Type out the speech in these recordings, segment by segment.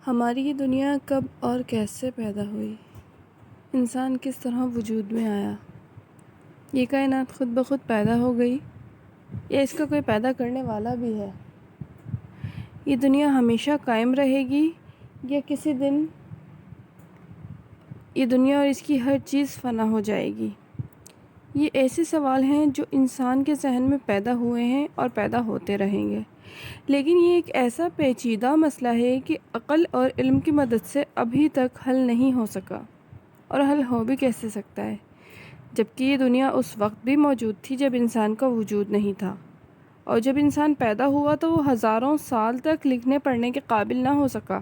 ہماری یہ دنیا کب اور کیسے پیدا ہوئی؟ انسان کس طرح وجود میں آیا؟ یہ کائنات خود بخود پیدا ہو گئی یا اس کا کوئی پیدا کرنے والا بھی ہے؟ یہ دنیا ہمیشہ قائم رہے گی یا کسی دن یہ دنیا اور اس کی ہر چیز فنا ہو جائے گی؟ یہ ایسے سوال ہیں جو انسان کے ذہن میں پیدا ہوئے ہیں اور پیدا ہوتے رہیں گے، لیکن یہ ایک ایسا پیچیدہ مسئلہ ہے کہ عقل اور علم کی مدد سے ابھی تک حل نہیں ہو سکا، اور حل ہو بھی کیسے سکتا ہے جبکہ یہ دنیا اس وقت بھی موجود تھی جب انسان کا وجود نہیں تھا، اور جب انسان پیدا ہوا تو وہ ہزاروں سال تک لکھنے پڑھنے کے قابل نہ ہو سکا۔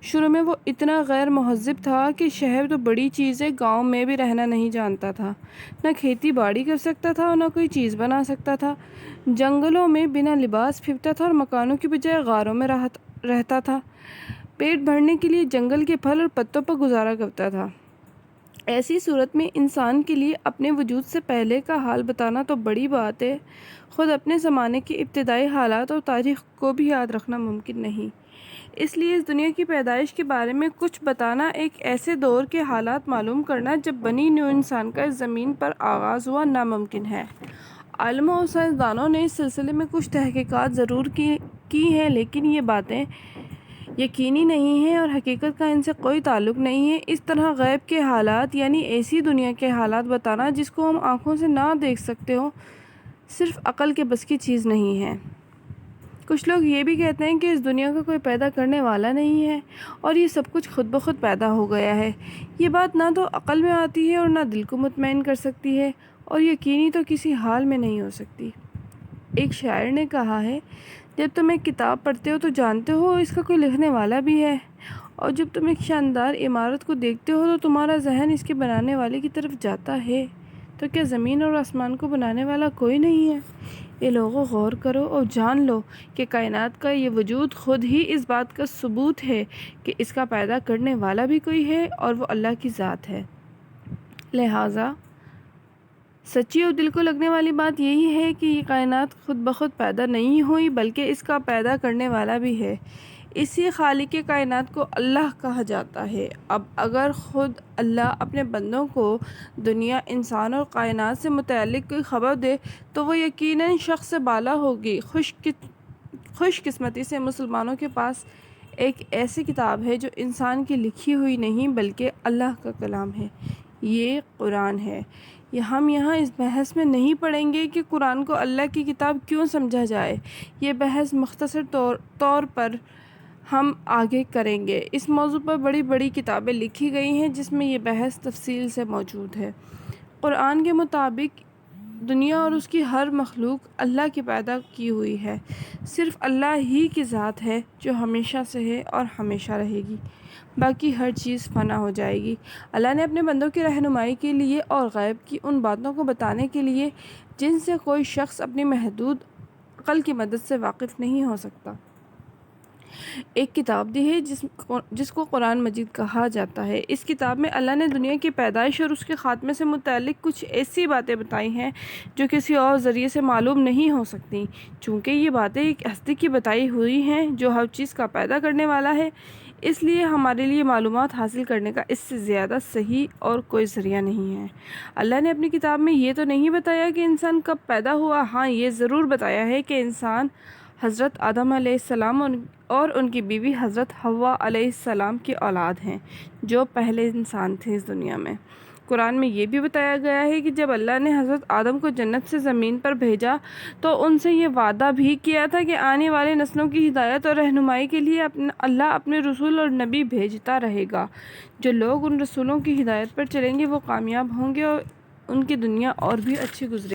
شروع میں وہ اتنا غیر مہذب تھا کہ شہر تو بڑی چیز ہے، گاؤں میں بھی رہنا نہیں جانتا تھا، نہ کھیتی باڑی کر سکتا تھا اور نہ کوئی چیز بنا سکتا تھا، جنگلوں میں بنا لباس پھرتا تھا اور مکانوں کی بجائے غاروں میں رہتا تھا، پیٹ بھرنے کے لیے جنگل کے پھل اور پتوں پر گزارا کرتا تھا۔ ایسی صورت میں انسان کے لیے اپنے وجود سے پہلے کا حال بتانا تو بڑی بات ہے، خود اپنے زمانے کے ابتدائی حالات اور تاریخ کو بھی یاد رکھنا ممکن نہیں۔ اس لیے اس دنیا کی پیدائش کے بارے میں کچھ بتانا، ایک ایسے دور کے حالات معلوم کرنا جب بنی نوع انسان کا اس زمین پر آغاز ہوا، ناممکن ہے۔ عالموں اور سائنسدانوں نے اس سلسلے میں کچھ تحقیقات ضرور کی ہیں، لیکن یہ باتیں یقینی نہیں ہیں اور حقیقت کا ان سے کوئی تعلق نہیں ہے۔ اس طرح غیب کے حالات، یعنی ایسی دنیا کے حالات بتانا جس کو ہم آنکھوں سے نہ دیکھ سکتے ہوں، صرف عقل کے بس کی چیز نہیں ہے۔ کچھ لوگ یہ بھی کہتے ہیں کہ اس دنیا کا کوئی پیدا کرنے والا نہیں ہے اور یہ سب کچھ خود بخود پیدا ہو گیا ہے۔ یہ بات نہ تو عقل میں آتی ہے اور نہ دل کو مطمئن کر سکتی ہے، اور یقینی تو کسی حال میں نہیں ہو سکتی۔ ایک شاعر نے کہا ہے، جب تم ایک کتاب پڑھتے ہو تو جانتے ہو اس کا کوئی لکھنے والا بھی ہے، اور جب تم ایک شاندار عمارت کو دیکھتے ہو تو تمہارا ذہن اس کے بنانے والے کی طرف جاتا ہے، تو کیا زمین اور آسمان کو بنانے والا کوئی نہیں ہے؟ اے لوگو، غور کرو اور جان لو کہ کائنات کا یہ وجود خود ہی اس بات کا ثبوت ہے کہ اس کا پیدا کرنے والا بھی کوئی ہے اور وہ اللہ کی ذات ہے۔ لہٰذا سچی اور دل کو لگنے والی بات یہی ہے کہ یہ کائنات خود بخود پیدا نہیں ہوئی، بلکہ اس کا پیدا کرنے والا بھی ہے۔ اسی خالق کائنات کو اللہ کہا جاتا ہے۔ اب اگر خود اللہ اپنے بندوں کو دنیا، انسان اور کائنات سے متعلق کوئی خبر دے تو وہ یقیناً شخص سے بالا ہوگی۔ خوش قسمتی سے مسلمانوں کے پاس ایک ایسی کتاب ہے جو انسان کی لکھی ہوئی نہیں بلکہ اللہ کا کلام ہے، یہ قرآن ہے۔ ہم یہاں اس بحث میں نہیں پڑیں گے کہ قرآن کو اللہ کی کتاب کیوں سمجھا جائے، یہ بحث مختصر طور پر ہم آگے کریں گے۔ اس موضوع پر بڑی بڑی کتابیں لکھی گئی ہیں جس میں یہ بحث تفصیل سے موجود ہے۔ قرآن کے مطابق دنیا اور اس کی ہر مخلوق اللہ کی پیدا کی ہوئی ہے۔ صرف اللہ ہی کی ذات ہے جو ہمیشہ سے ہے اور ہمیشہ رہے گی، باقی ہر چیز فنا ہو جائے گی۔ اللہ نے اپنے بندوں کی رہنمائی کے لیے اور غیب کی ان باتوں کو بتانے کے لیے جن سے کوئی شخص اپنی محدود عقل کی مدد سے واقف نہیں ہو سکتا، ایک کتاب دی ہے جس کو قرآن مجید کہا جاتا ہے۔ اس کتاب میں اللہ نے دنیا کی پیدائش اور اس کے خاتمے سے متعلق کچھ ایسی باتیں بتائی ہیں جو کسی اور ذریعے سے معلوم نہیں ہو سکتی۔ چونکہ یہ باتیں ایک ہستی کی بتائی ہوئی ہیں جو ہر چیز کا پیدا کرنے والا ہے، اس لیے ہمارے لیے معلومات حاصل کرنے کا اس سے زیادہ صحیح اور کوئی ذریعہ نہیں ہے۔ اللہ نے اپنی کتاب میں یہ تو نہیں بتایا کہ انسان کب پیدا ہوا، ہاں یہ ضرور بتایا ہے کہ انسان حضرت آدم علیہ السلام اور ان کی بیوی حضرت حوا علیہ السلام کی اولاد ہیں، جو پہلے انسان تھے اس دنیا میں۔ قرآن میں یہ بھی بتایا گیا ہے کہ جب اللہ نے حضرت آدم کو جنت سے زمین پر بھیجا تو ان سے یہ وعدہ بھی کیا تھا کہ آنے والے نسلوں کی ہدایت اور رہنمائی کے لیے اللہ اپنے رسول اور نبی بھیجتا رہے گا۔ جو لوگ ان رسولوں کی ہدایت پر چلیں گے وہ کامیاب ہوں گے اور ان کی دنیا اور بھی اچھی گزرے گی۔